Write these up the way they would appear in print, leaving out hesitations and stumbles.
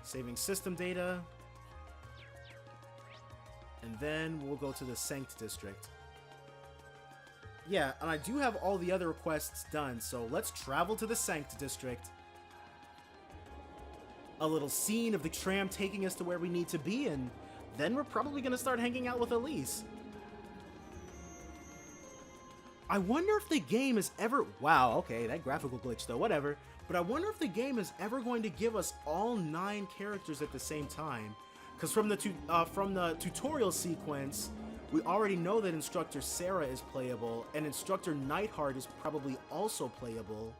Saving system data. And then we'll go to the Sanct District. Yeah, and I do have all the other requests done, so let's travel to the Sanct District. A little scene of the tram taking us to where we need to be, and then we're probably going to start hanging out with Elise. I wonder if the game is ever... Wow, okay, that graphical glitch though, whatever. But I wonder if the game is ever going to give us all 9 characters at the same time. Because from the tutorial sequence, we already know that Instructor Sarah is playable, and Instructor Nightheart is probably also playable.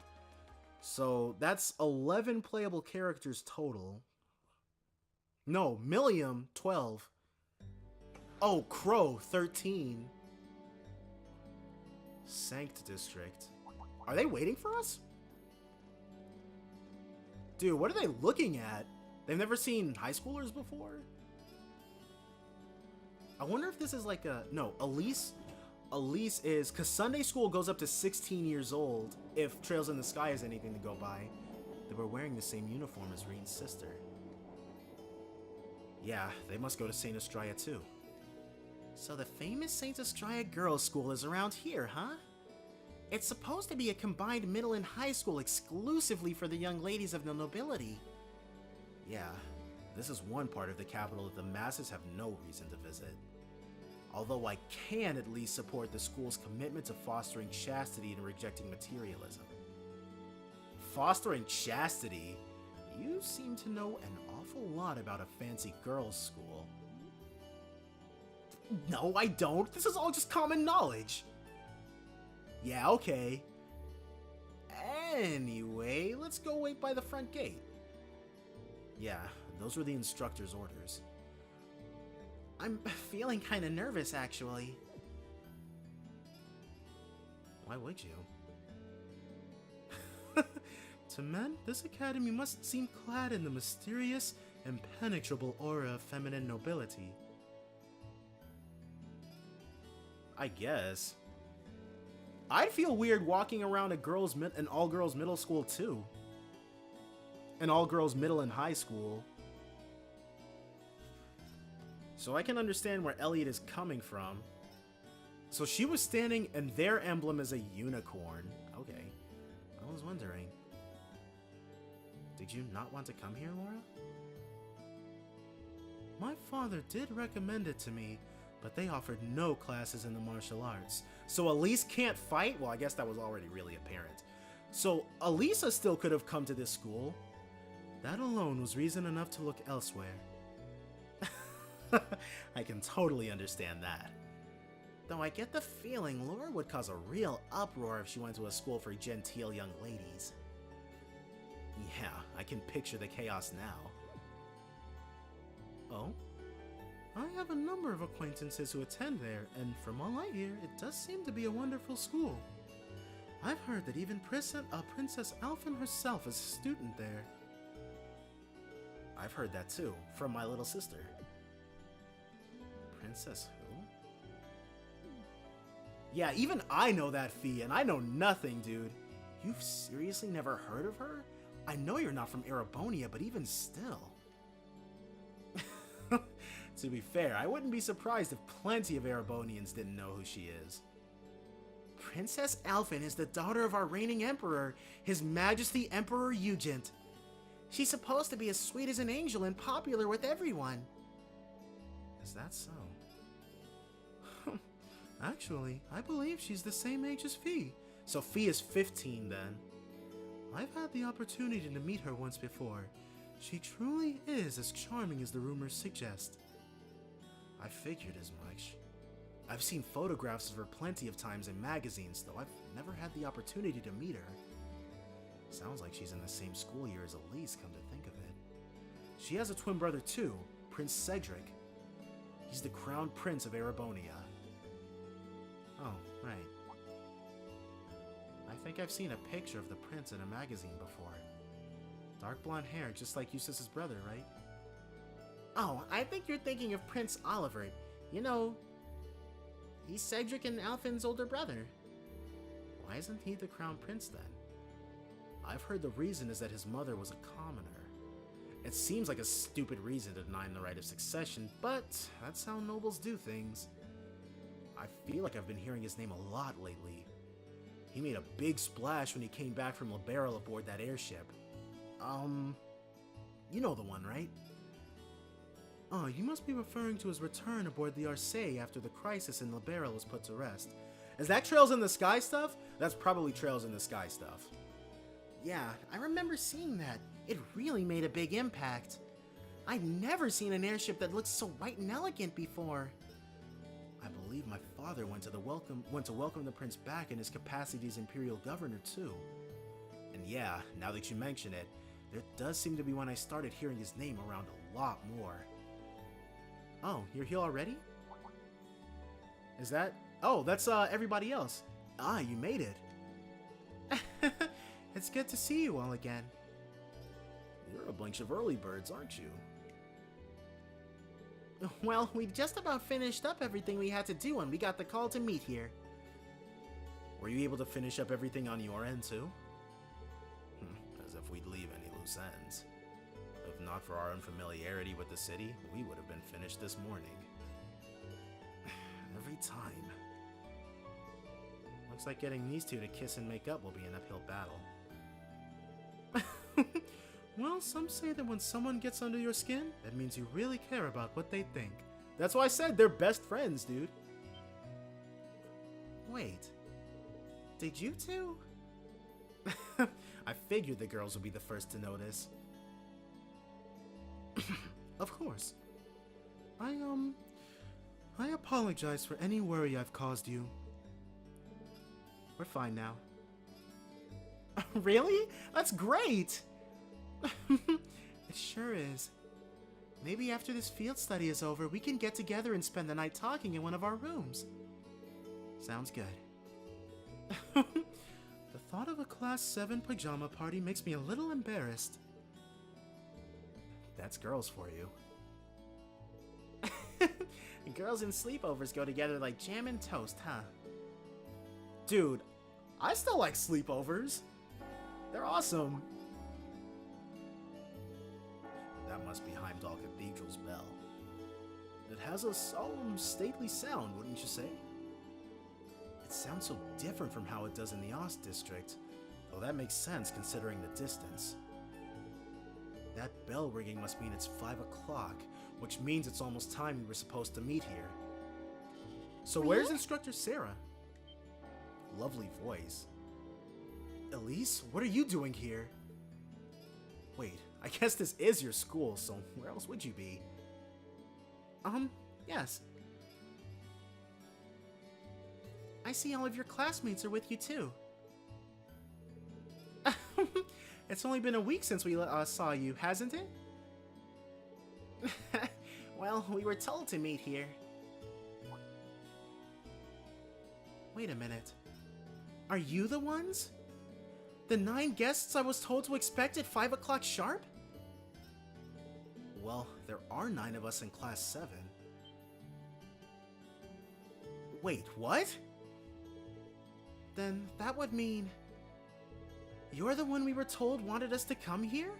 So that's 11 playable characters total. No, Millium, 12. Oh, Crow, 13. Sanct District. Are they waiting for us? Dude, what are they looking at? They've never seen high schoolers before? I wonder if this is like a... No, Elise is... Because Sunday school goes up to 16 years old, if Trails in the Sky is anything to go by. They were wearing the same uniform as Reen's sister. Yeah, they must go to St. Astraia too. So the famous St. Astraia Girls' School is around here, huh? It's supposed to be a combined middle and high school exclusively for the young ladies of the nobility. Yeah, this is one part of the capital that the masses have no reason to visit. Although I can at least support the school's commitment to fostering chastity and rejecting materialism. Fostering chastity? You seem to know an awful lot about a fancy girls' school. No, I don't. This is all just common knowledge. Yeah, okay. Anyway, let's go wait by the front gate. Yeah, those were the instructor's orders. I'm feeling kind of nervous, actually. Why would you? To men, this academy must seem clad in the mysterious, impenetrable aura of feminine nobility. I guess. I'd feel weird walking around an all-girls middle school, too. An all-girls middle and high school. So I can understand where Elliot is coming from. So she was standing, and their emblem is a unicorn. Okay. I was wondering. Did you not want to come here, Laura? My father did recommend it to me, but they offered no classes in the martial arts. So Elise can't fight? Well, I guess that was already really apparent. So Elisa still could have come to this school. That alone was reason enough to look elsewhere. I can totally understand that. Though I get the feeling Laura would cause a real uproar if she went to a school for genteel young ladies. Yeah, I can picture the chaos now. Oh? I have a number of acquaintances who attend there, and from all I hear, it does seem to be a wonderful school. I've heard that even Princess Alfin herself is a student there. I've heard that too, from my little sister. Princess who? Yeah, even I know that Fee, and I know nothing, dude. You've seriously never heard of her? I know you're not from Erebonia, but even still. To be fair, I wouldn't be surprised if plenty of Erebonians didn't know who she is. Princess Alfin is the daughter of our reigning emperor, His Majesty Emperor Ugent. She's supposed to be as sweet as an angel and popular with everyone. Is that so? Actually, I believe she's the same age as Fee. So Fee is 15 then. I've had the opportunity to meet her once before. She truly is as charming as the rumors suggest. I figured as much. I've seen photographs of her plenty of times in magazines, though I've never had the opportunity to meet her. Sounds like she's in the same school year as Elise, come to think of it. She has a twin brother too, Prince Cedric. He's the crown prince of Erebonia. Oh, right. I think I've seen a picture of the prince in a magazine before. Dark blonde hair, just like Eustace's brother, right? Oh, I think you're thinking of Prince Oliver. You know, he's Cedric and Alfin's older brother. Why isn't he the crown prince then? I've heard the reason is that his mother was a commoner. It seems like a stupid reason to deny him the right of succession, but that's how nobles do things. I feel like I've been hearing his name a lot lately. He made a big splash when he came back from Liberal aboard that airship. You know the one, right? Oh, you must be referring to his return aboard the Astraia after the crisis in Liberal was put to rest. Is that Trails in the Sky stuff? That's probably Trails in the Sky stuff. Yeah, I remember seeing that. It really made a big impact. I'd never seen an airship that looked so white and elegant before. I believe my father went to welcome the prince back in his capacity as imperial governor too. And yeah, now that you mention it, there does seem to be when I started hearing his name around a lot more. Oh, you're here already? Is that? Oh, that's everybody else. Ah, you made it. It's good to see you all again. You're a bunch of early birds, aren't you? Well, we just about finished up everything we had to do when we got the call to meet here. Were you able to finish up everything on your end too? As if we'd leave any loose ends. If not for our unfamiliarity with the city, we would have been finished this morning. Every time. Looks like getting these two to kiss and make up will be an uphill battle. Well, some say that when someone gets under your skin, that means you really care about what they think. That's why I said they're best friends, dude. Wait. Did you two? I figured the girls would be the first to notice. Of course. I apologize for any worry I've caused you. We're fine now. Really? That's great! It sure is. Maybe after this field study is over, we can get together and spend the night talking in one of our rooms. Sounds good. The thought of a Class 7 pajama party makes me a little embarrassed. That's girls for you. Girls and sleepovers go together like jam and toast, huh? Dude, I still like sleepovers. They're awesome. That must be Heimdall Cathedral's bell. It has a solemn, stately sound, wouldn't you say? It sounds so different from how it does in the Ost district, though that makes sense considering the distance. That bell ringing must mean it's 5 o'clock, which means it's almost time we were supposed to meet here. So where's Instructor Sarah? Lovely voice. Elise, what are you doing here? Wait, I guess this is your school, so where else would you be? Yes. I see all of your classmates are with you too. It's only been a week since we saw you, hasn't it? Well, we were told to meet here. Wait a minute. Are you the ones? The 9 guests I was told to expect at 5 o'clock sharp? Well, there are 9 of us in Class 7. Wait, what? Then that would mean... You're the one we were told wanted us to come here?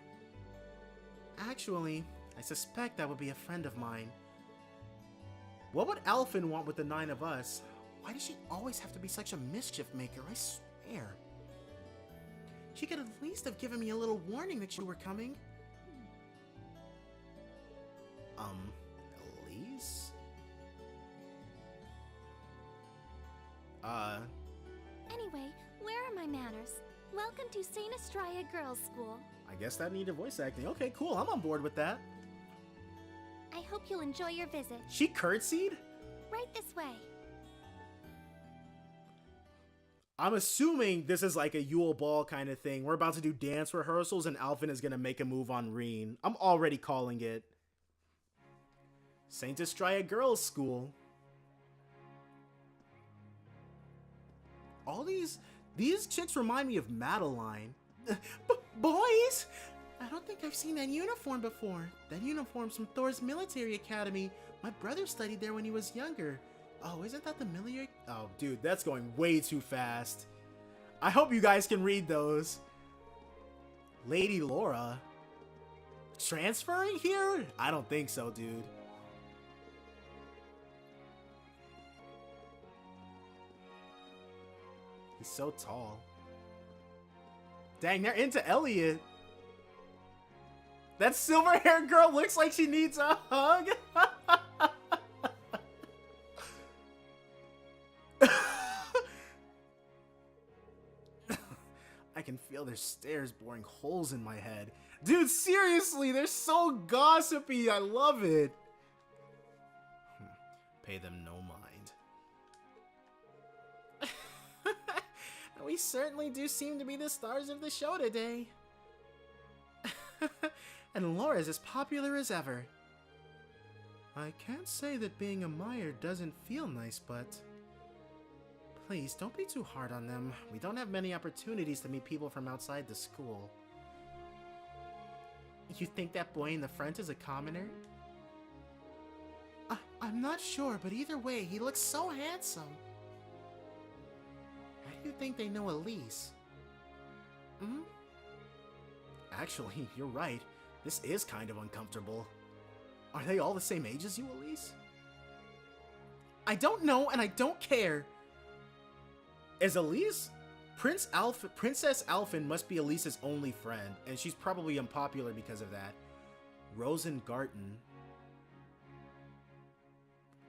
Actually, I suspect that would be a friend of mine. What would Alfin want with the 9 of us? Why does she always have to be such a mischief maker, I swear? She could at least have given me a little warning that you were coming. Elise? Anyway, where are my manners? Welcome to St. Astraia Girls' School. I guess that needed voice acting. Okay, cool. I'm on board with that. I hope you'll enjoy your visit. She curtsied? Right this way. I'm assuming this is like a Yule Ball kind of thing. We're about to do dance rehearsals and Alfin is going to make a move on Reen. I'm already calling it. St. Astraia Girls' School. All these chicks remind me of Madeline. Boys! I don't think I've seen that uniform before. That uniform's from Thor's military academy. My brother studied there when he was younger. Oh, isn't that the military? Oh, dude, that's going way too fast. I hope you guys can read those. Lady Laura. Transferring here? I don't think so, dude. He's so tall. Dang, they're into Elliot. That silver-haired girl looks like she needs a hug. I can feel their stares boring holes in my head. Dude, seriously, they're so gossipy. I love it. Pay them no mind. We certainly do seem to be the stars of the show today. And Laura's as popular as ever. I can't say that being a Meyer doesn't feel nice, but... Please, don't be too hard on them. We don't have many opportunities to meet people from outside the school. You think that boy in the front is a commoner? I'm not sure, but either way, he looks so handsome. How do you think they know Elise? Hmm? Actually, you're right. This is kind of uncomfortable. Are they all the same age as you, Elise? I don't know, and I don't care. Is Elise? Princess Alfin must be Elise's only friend, and she's probably unpopular because of that. Rosengarten.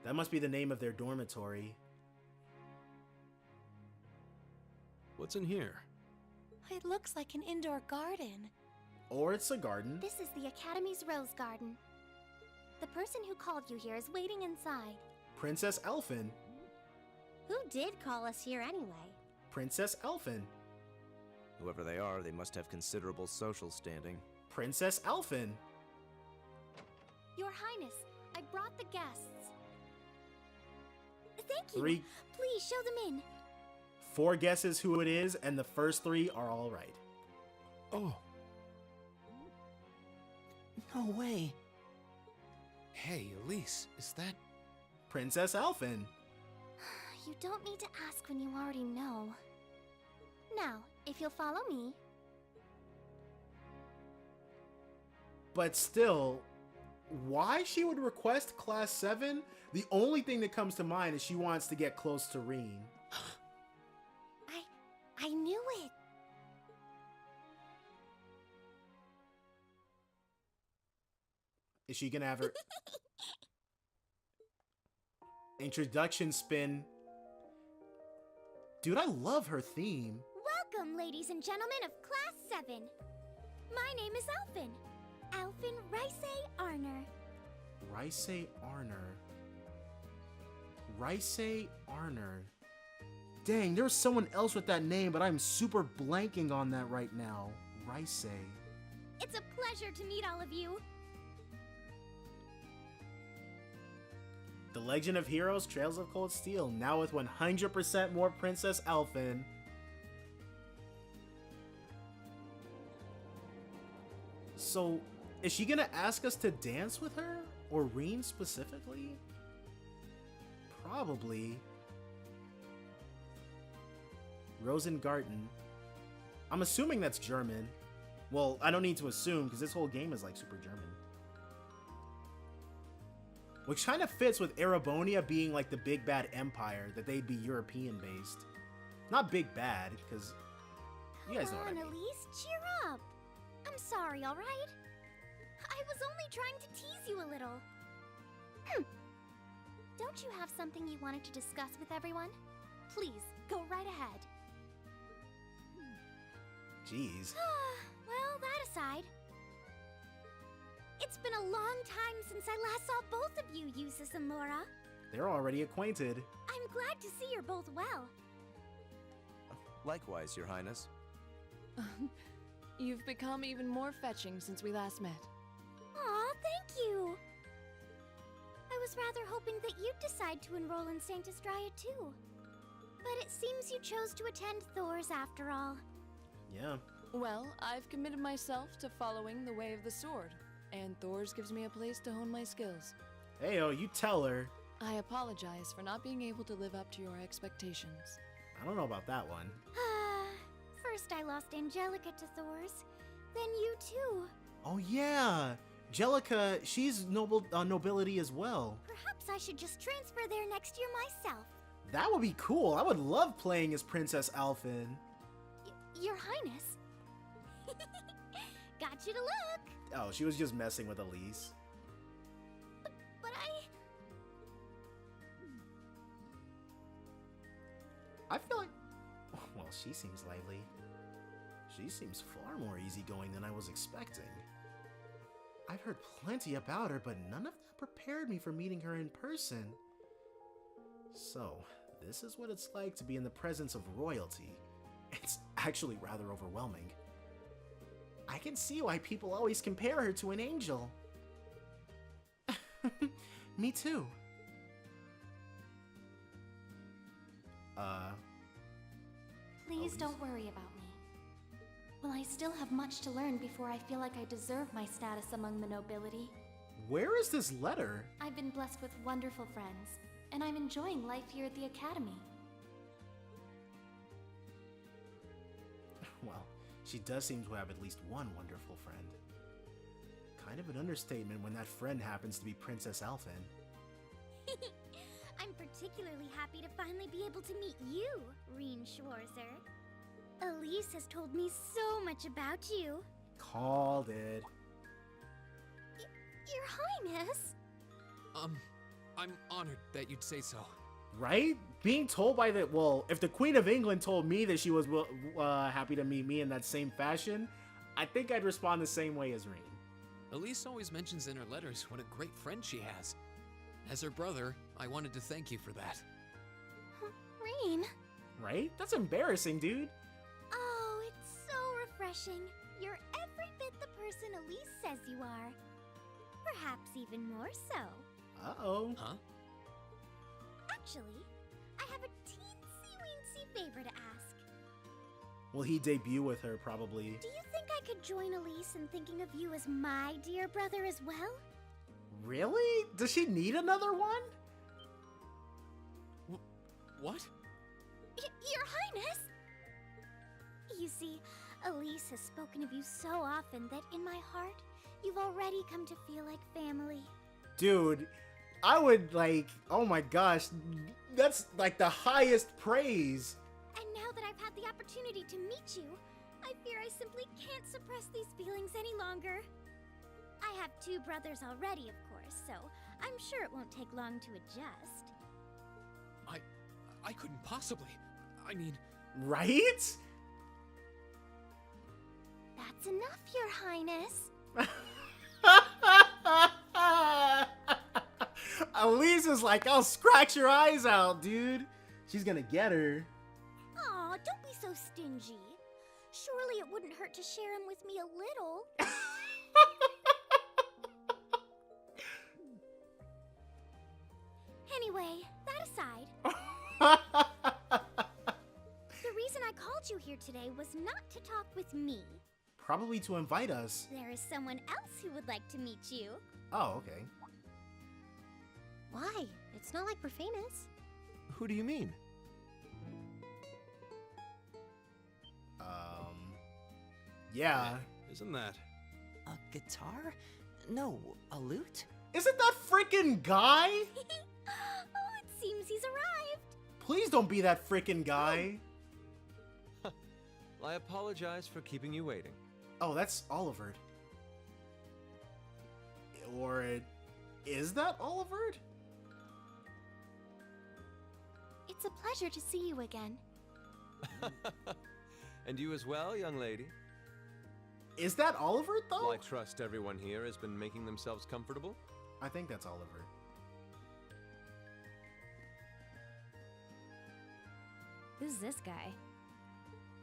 That must be the name of their dormitory. What's in here? It looks like an indoor garden. Or it's a garden. This is the Academy's rose garden. The person who called you here is waiting inside. Princess Alfin. Who did call us here anyway? Princess Alfin. Whoever they are, they must have considerable social standing. Princess Alfin. Your Highness, I brought the guests. Thank you. 3. Please show them in. 4 guesses who it is, and the first 3 are all right. Oh. No way. Hey, Elise, is that... Princess Alfin. You don't need to ask when you already know. Now, if you'll follow me. But still, why she would request Class 7? The only thing that comes to mind is she wants to get close to Reen. I knew it. Is she gonna have her introduction spin? Dude, I love her theme. Welcome, ladies and gentlemen of Class 7. My name is Alfin. Alfin Ritzy Arner. Ritzy Arner. Ritzy Arner. Dang, there's someone else with that name, but I'm super blanking on that right now. Ritzy. It's a pleasure to meet all of you. The Legend of Heroes Trails of Cold Steel, now with 100% more Princess Alfin. So, is she gonna ask us to dance with her? Or Reen specifically? Probably. Rosengarten. I'm assuming that's German. Well, I don't need to assume, because this whole game is like super German. Which kind of fits with Erebonia being like the big bad empire, that they'd be European based. Not big bad, because you guys know what I mean. Come on, Elise, cheer up. I'm sorry, alright? I was only trying to tease you a little. Don't you have something you wanted to discuss with everyone? Please, go right ahead. Jeez. Well, that aside, it's been a long time since I last saw both of you, Eustace and Laura. They're already acquainted. I'm glad to see you're both well. Likewise, Your Highness. You've become even more fetching since we last met. Aw, thank you. I was rather hoping that you'd decide to enroll in Saint Astraia too. But it seems you chose to attend Thor's after all. Yeah. Well, I've committed myself to following the way of the sword, and Thor's gives me a place to hone my skills. Heyo, you tell her. I apologize for not being able to live up to your expectations. I don't know about that one. First I lost Angelica to Thor's, then you too. Oh yeah, Jellica, she's nobility as well. Perhaps I should just transfer there next year myself. That would be cool. I would love playing as Princess Alfin. Your Highness. Got you to look. Oh, she was just messing with Elise. But I feel like... Well, she seems lively. She seems far more easygoing than I was expecting. I've heard plenty about her, but none of that prepared me for meeting her in person. So, this is what it's like to be in the presence of royalty. It's actually rather overwhelming. I can see why people always compare her to an angel. Me too. Please Elise? don't worry about me. Well, I still have much to learn before I feel like I deserve my status among the nobility. Where is this letter? I've been blessed with wonderful friends, and I'm enjoying life here at the Academy. Well, she does seem to have at least one wonderful friend. Kind of an understatement when that friend happens to be Princess Alfin. I'm particularly happy to finally be able to meet you, Reen Schwarzer. Elise has told me so much about you. Called it. Your Highness? I'm honored that you'd say so. Right? Being told by the... Well, if the Queen of England told me that she was happy to meet me in that same fashion, I think I'd respond the same way as Reen. Elise always mentions in her letters what a great friend she has. As her brother, I wanted to thank you for that. Reen? Right? That's embarrassing, dude. Oh, it's so refreshing. You're every bit the person Elise says you are. Perhaps even more so. Uh-oh. Huh? Actually, I have a teensy-weensy favor to ask. Will he debut with her, probably? Do you think I could join Elise in thinking of you as my dear brother as well? Really? Does she need another one? What? Your Highness! You see, Elise has spoken of you so often that in my heart, you've already come to feel like family. Dude, I would like... Oh my gosh. That's like the highest praise. And now that I've had the opportunity to meet you, I fear I simply can't suppress these feelings any longer. I have two brothers already, of course, so I'm sure it won't take long to adjust. I couldn't possibly. I mean... Right? That's enough, Your Highness. Elise is like, I'll scratch your eyes out, dude. She's gonna get her. Aw, don't be so stingy. Surely it wouldn't hurt to share him with me a little. Anyway, that aside, the reason I called you here today was not to talk with me. Probably to invite us. There is someone else who would like to meet you. Oh, okay. Why? It's not like we're famous. Who do you mean? Yeah. Isn't that... A guitar? No, a lute? Isn't that freaking guy? Oh, it seems he's arrived. Please don't be that freaking guy. I apologize for keeping you waiting. Oh, that's Oliver. Or is that Oliver? It's a pleasure to see you again. And you as well, young lady. Is that Oliver, though? Well, I trust everyone here has been making themselves comfortable. I think that's Oliver. Who's this guy?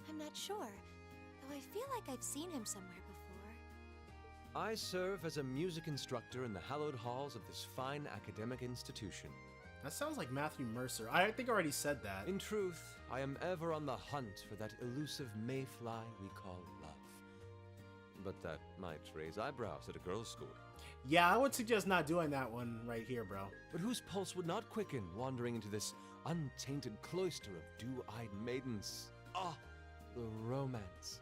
I'm not sure, though I feel like I've seen him somewhere before. I serve as a music instructor in the hallowed halls of this fine academic institution. That sounds like Matthew Mercer. I think I already said that. In truth, I am ever on the hunt for that elusive mayfly we call love. But that might raise eyebrows at a girls' school. Yeah, I would suggest not doing that one right here, bro. But whose pulse would not quicken wandering into this untainted cloister of dew-eyed maidens? Ah, the romance.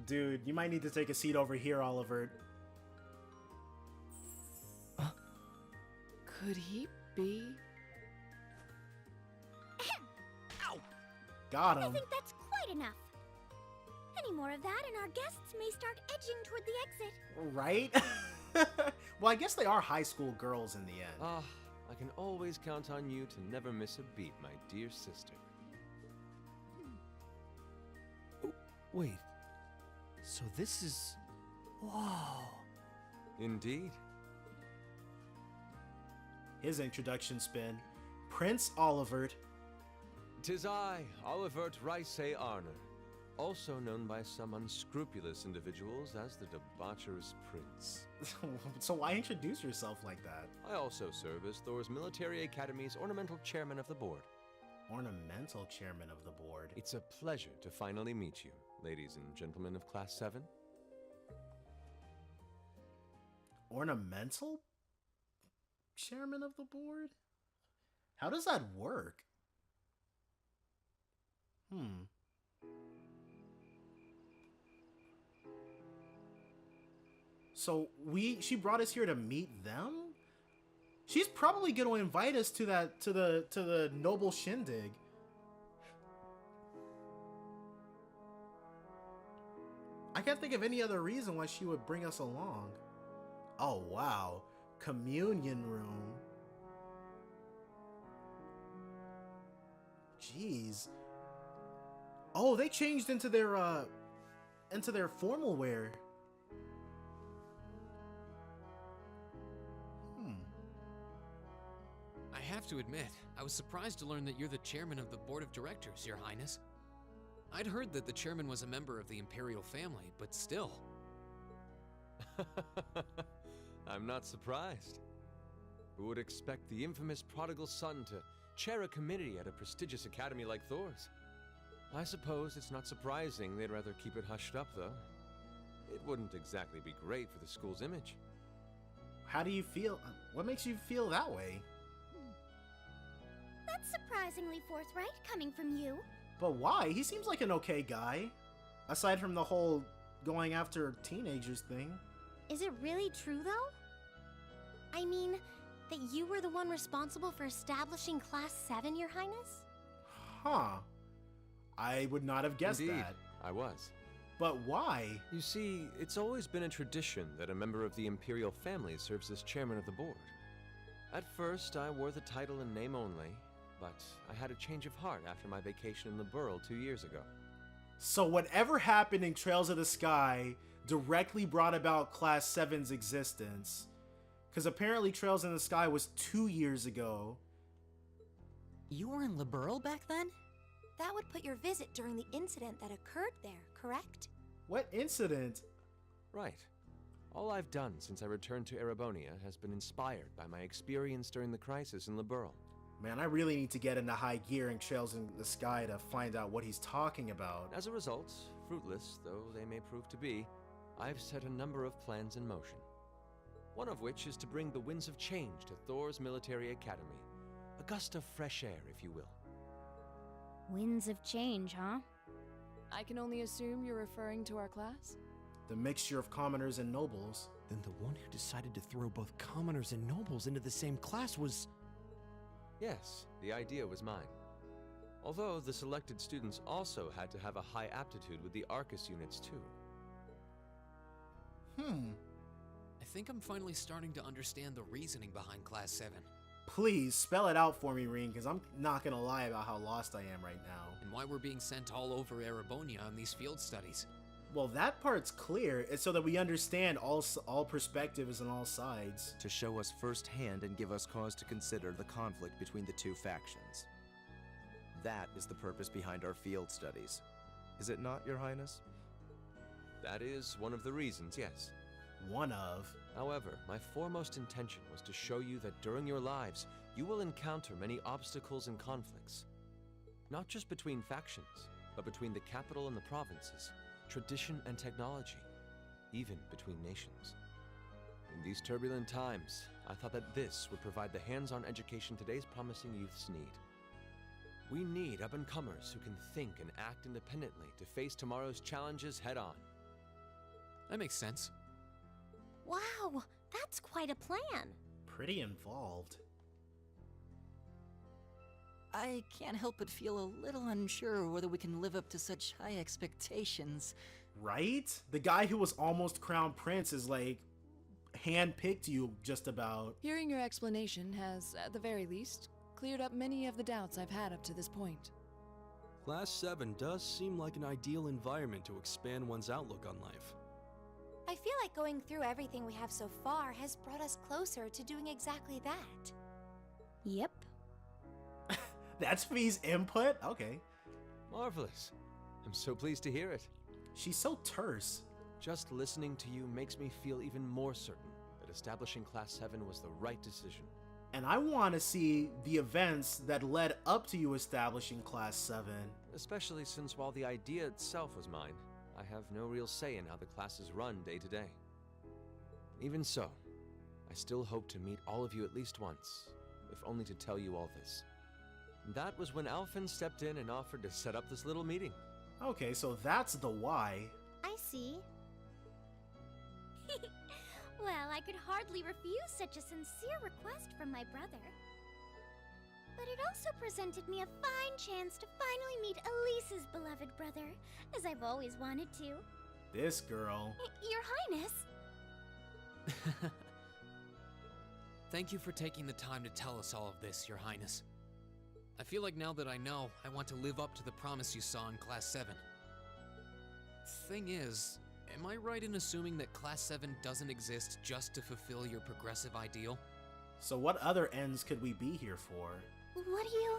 Dude, you might need to take a seat over here, Oliver. Could he be? Got I him. think that's quite enough. Any more of that, and our guests may start edging toward the exit. Right? Well, I guess they are high school girls in the end. Ah, I can always count on you to never miss a beat, my dear sister. Oh, wait. So this is... Wow. Indeed. His introduction spin. Prince Olivert. 'Tis I, Olivert ritzy Arner, also known by some unscrupulous individuals as the debaucherous prince. So why introduce yourself like that? I also serve as Thor's Military Academy's ornamental chairman of the board. Ornamental chairman of the board. It's a pleasure to finally meet you, ladies and gentlemen of Class 7. Ornamental chairman of the board? How does that work? So she brought us here to meet them? She's probably going to invite us to the noble shindig. I can't think of any other reason why she would bring us along. Oh wow, communion room. Jeez. Oh, they changed into their formal wear. I have to admit, I was surprised to learn that you're the chairman of the board of directors, Your Highness. I'd heard that the chairman was a member of the imperial family, but still. I'm not surprised. Who would expect the infamous prodigal son to chair a committee at a prestigious academy like Thor's? I suppose it's not surprising they'd rather keep it hushed up, though. It wouldn't exactly be great for the school's image. How do you feel? What makes you feel that way? That's surprisingly forthright coming from you. But why? He seems like an okay guy. Aside from the whole going after teenagers thing. Is it really true, though? I mean, that you were the one responsible for establishing Class 7, Your Highness? Huh. I would not have guessed Indeed, that. I was. But why? You see, it's always been a tradition that a member of the imperial family serves as chairman of the board. At first, I wore the title in name only, but I had a change of heart after my vacation in the Burl 2 years ago. So whatever happened in Trails of the Sky directly brought about Class 7's existence. Because apparently Trails in the Sky was 2 years ago. You were in Liberl back then? That would put your visit during the incident that occurred there, correct? What incident? Right. All I've done since I returned to Erebonia has been inspired by my experience during the crisis in Liberl. Man, I really need to get into high gear in Trails in the Sky to find out what he's talking about. As a result, fruitless though they may prove to be, I've set a number of plans in motion. One of which is to bring the winds of change to Thor's Military Academy. A gust of fresh air, if you will. Winds of change, huh? I can only assume you're referring to our class? The mixture of commoners and nobles. Then the one who decided to throw both commoners and nobles into the same class was... Yes, the idea was mine. Although the selected students also had to have a high aptitude with the Arcus units too. I think I'm finally starting to understand the reasoning behind Class 7. Please, spell it out for me, Reen, because I'm not gonna lie about how lost I am right now. And why we're being sent all over Erebonia on these field studies. Well, that part's clear. It's so that we understand all perspectives and all sides. to show us firsthand and give us cause to consider the conflict between the two factions. That is the purpose behind our field studies. Is it not, Your Highness? That is one of the reasons, yes. One of. However, my foremost intention was to show you that during your lives, you will encounter many obstacles and conflicts. Not just between factions, but between the capital and the provinces, tradition and technology, even between nations. In these turbulent times, I thought that this would provide the hands-on education today's promising youths need. We need up-and-comers who can think and act independently to face tomorrow's challenges head-on. That makes sense. Wow, that's quite a plan. Pretty involved. I can't help but feel a little unsure whether we can live up to such high expectations. Right? The guy who was almost crowned prince is like handpicked you just about. Hearing your explanation has, at the very least, cleared up many of the doubts I've had up to this point. Class 7 does seem like an ideal environment to expand one's outlook on life. I feel like going through everything we have so far has brought us closer to doing exactly that. Yep. That's Fee's input? Okay. Marvelous. I'm so pleased to hear it. She's so terse. Just listening to you makes me feel even more certain that establishing Class 7 was the right decision. And I want to see the events that led up to you establishing Class 7. Especially since while the idea itself was mine, I have no real say in how the classes run day to day. Even so, I still hope to meet all of you at least once, if only to tell you all this. That was when Alfin stepped in and offered to set up this little meeting. Okay, so that's the why. I see. Well, I could hardly refuse such a sincere request from my brother. But it also presented me a fine chance to finally meet Elise's beloved brother, as I've always wanted to. This girl. Your Highness. Thank you for taking the time to tell us all of this, Your Highness. I feel like now that I know, I want to live up to the promise you saw in Class 7. Thing is, am I right in assuming that Class 7 doesn't exist just to fulfill your progressive ideal? So what other ends could we be here for? What do you...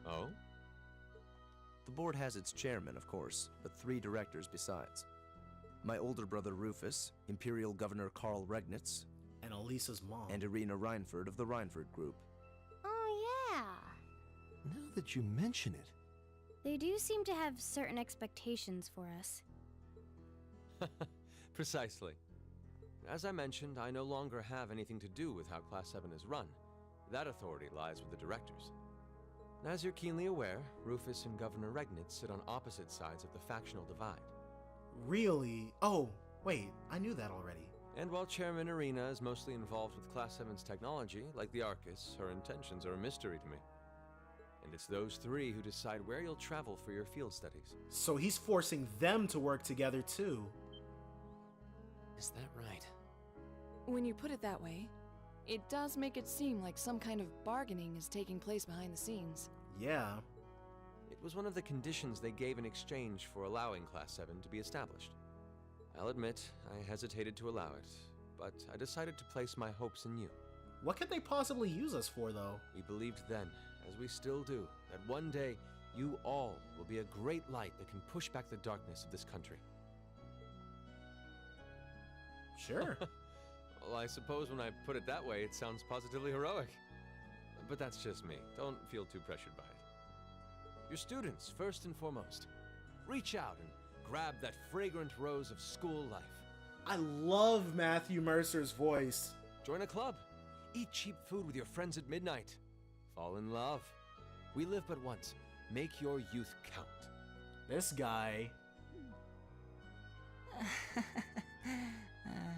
Oh? The board has its chairman, of course, but 3 directors besides. My older brother Rufus, Imperial Governor Karl Regnitz, And Elisa's mom. and Irina Reinford of the Reinford Group. Oh, yeah. Now that you mention it, They do seem to have certain expectations for us. Precisely. As I mentioned, I no longer have anything to do with how Class 7 is run. That authority lies with the directors. As you're keenly aware, Rufus and Governor Regnitz sit on opposite sides of the factional divide. Really? Oh, wait, I knew that already. And while Chairman Irina is mostly involved with Class 7's technology, like the Arcus, her intentions are a mystery to me. And it's those 3 who decide where you'll travel for your field studies. So he's forcing them to work together too. Is that right? When you put it that way, it does make it seem like some kind of bargaining is taking place behind the scenes. Yeah. It was one of the conditions they gave in exchange for allowing Class 7 to be established. I'll admit, I hesitated to allow it, but I decided to place my hopes in you. What could they possibly use us for, though? We believed then, as we still do, that one day, you all will be a great light that can push back the darkness of this country. Sure. Well, I suppose when I put it that way, it sounds positively heroic. But that's just me. Don't feel too pressured by it. Your students, first and foremost. Reach out and grab that fragrant rose of school life. I love Matthew Mercer's voice. Join a club. Eat cheap food with your friends at midnight. Fall in love. We live but once. Make your youth count. This guy.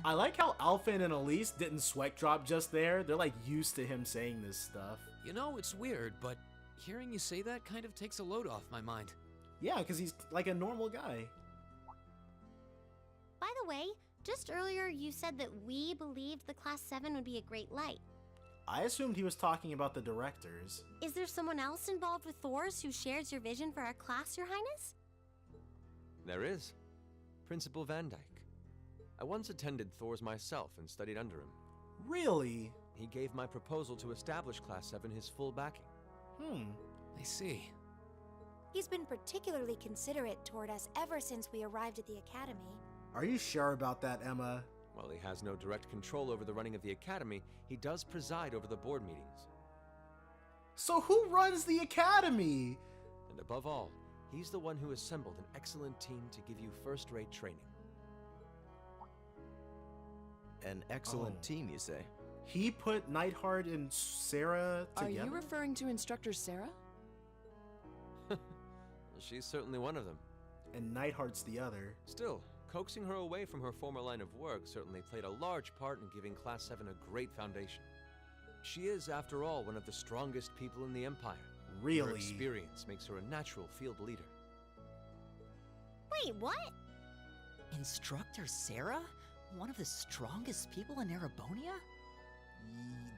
I like how Alfin and Elise didn't sweat drop just there. They're like used to him saying this stuff. You know, it's weird, but hearing you say that kind of takes a load off my mind. Yeah, because he's like a normal guy. By the way, just earlier you said that we believed the Class 7 would be a great light. I assumed he was talking about the directors. Is there someone else involved with Thor's who shares your vision for our class, Your Highness? There is. Principal Van Dyke. I once attended Thor's myself and studied under him. Really? He gave my proposal to establish Class 7 his full backing. I see. He's been particularly considerate toward us ever since we arrived at the academy. Are you sure about that, Emma? While he has no direct control over the running of the academy, he does preside over the board meetings. So who runs the academy? And above all, he's the one who assembled an excellent team to give you first-rate training. An excellent Oh. team, you say? He put Neidhart and Sarah Are together? you referring to Instructor Sarah? Well, she's certainly one of them. And Neidhart's the other. Still, coaxing her away from her former line of work certainly played a large part in giving Class 7 a great foundation. She is, after all, one of the strongest people in the Empire. Her Really? experience makes her a natural field leader. Wait, what? Instructor Sarah? One of the strongest people in Erebonia?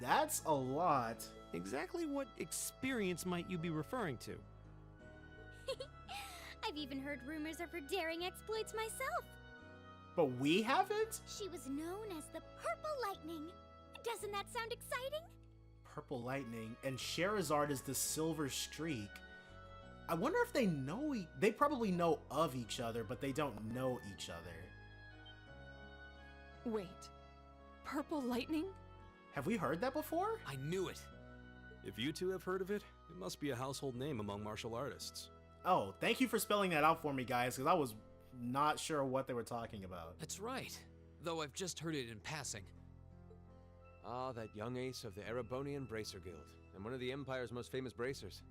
That's a lot. Exactly what experience might you be referring to? I've even heard rumors of her daring exploits myself. But we haven't? She was known as the Purple Lightning. Doesn't that sound exciting? Purple Lightning, and Sherazard is the Silver Streak. I wonder if they know they probably know of each other, but they don't know each other. Wait. Purple lightning? Have we heard that before? I knew it. If you two have heard of it, it must be a household name among martial artists. Oh, thank you for spelling that out for me, guys, because I was not sure what they were talking about. That's right. Though I've just heard it in passing. Ah, that young ace of the Erebonian Bracer Guild, and one of the Empire's most famous bracers.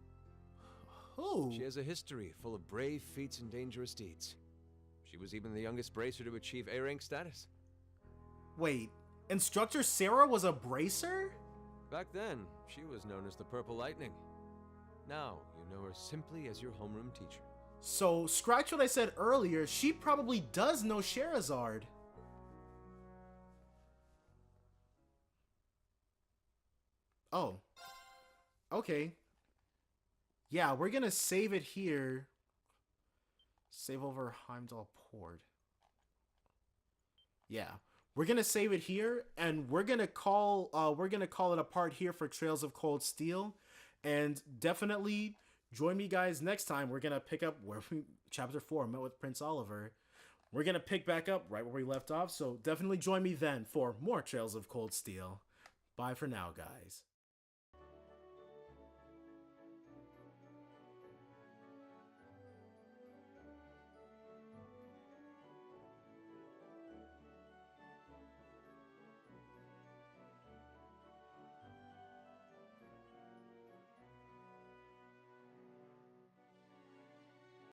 Who? She has a history full of brave feats and dangerous deeds. She was even the youngest bracer to achieve A-rank status. Wait, Instructor Sarah was a bracer? Back then, she was known as the Purple Lightning. Now, you know her simply as your homeroom teacher. So, scratch what I said earlier, she probably does know Sherazard. Oh. Okay. Yeah, we're gonna save it here. Save over Heimdall Port. Yeah. We're gonna save it here, and we're gonna call it a part here for Trails of Cold Steel. And definitely join me, guys, next time. We're gonna pick up where Chapter 4 met with Prince Oliver. We're gonna pick back up right where we left off, so definitely join me then for more Trails of Cold Steel. Bye for now, guys.